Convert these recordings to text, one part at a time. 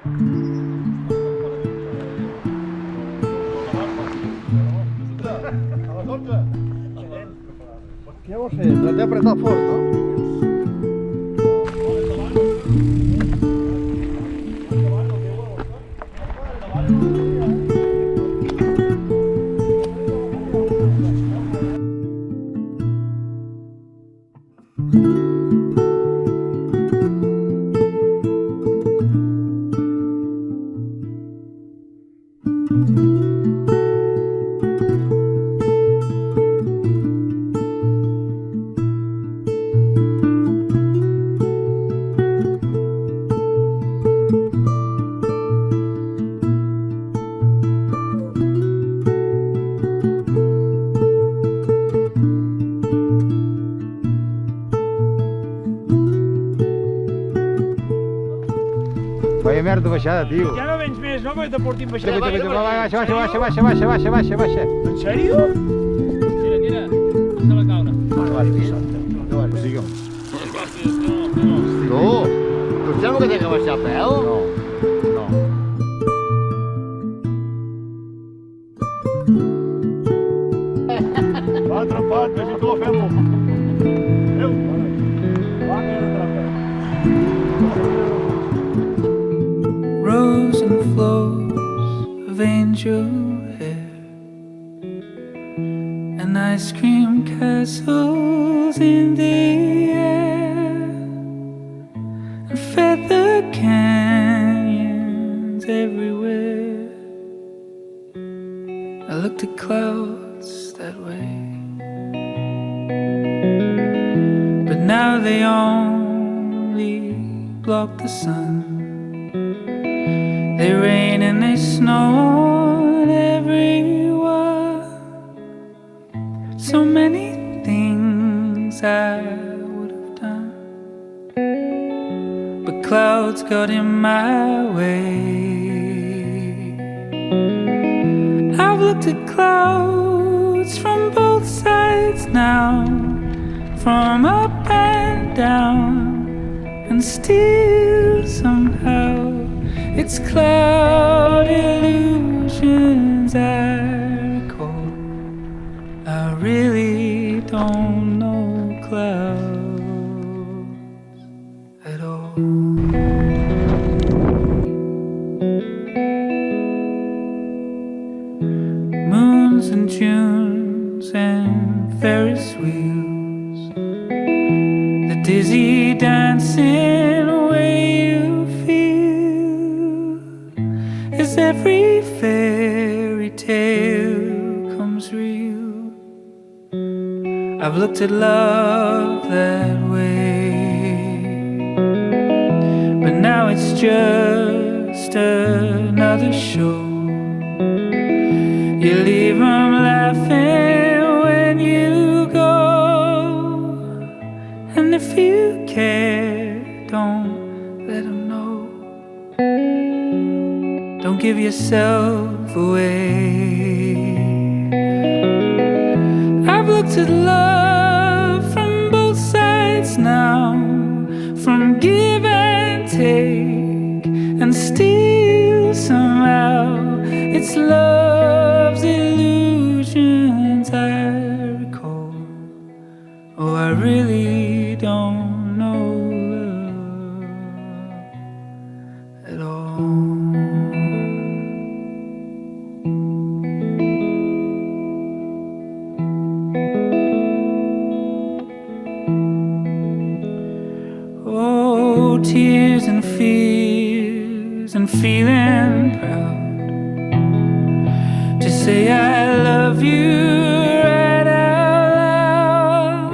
Què vols fer? T'has d'apretar fort, no? Vaya merda baixada, tio. Ja no vens més, no? Perquè te portin baixada. Baixa. En sèrio? Mira, deixa-la caure. Tu, tu sembla que té que baixar a peu? No. Va, atrapat, vés i tu, fem-ho. Adéu. Va, que ja t'atrapem. Rose and flows of angel hair and ice cream castles in the air and feather canyons everywhere. I looked at clouds that way, but now they only block the sun. They rain and they snow on everyone. So many things I would have done, but clouds got in my way. I've looked at clouds from both sides now, from up and down, and still somehow it's cloud illusions I recall. I really don't know clouds at all. Moons and Junes and Ferris wheels, the dizzy dancing way you feel as every fairy tale comes real. I've looked at love that way, but now it's just another show. You leave them laughing when you go, and if you care, don't let them know. Don't give yourself away. I've looked at love from both sides now, from give and take, and still somehow it's love's illusions I recall. Oh, I really don't know love at all. Oh, tears and fears and feeling proud to say I love you right out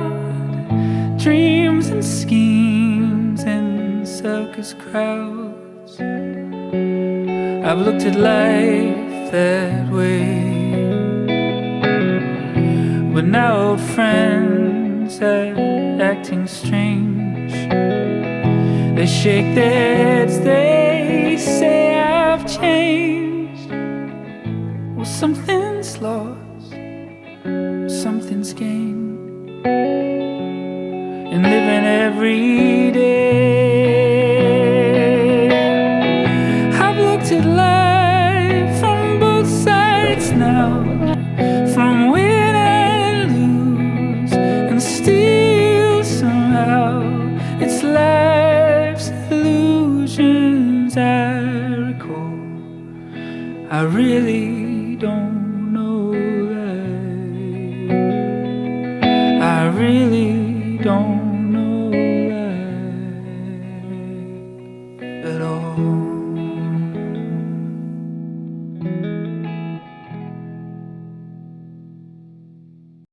loud. Dreams and schemes and circus crowds. I've looked at life that way, but now old friends are acting strange. They shake their heads, they say I've changed. Well, something's lost, something's gained in living every day. I really don't know that. I really don't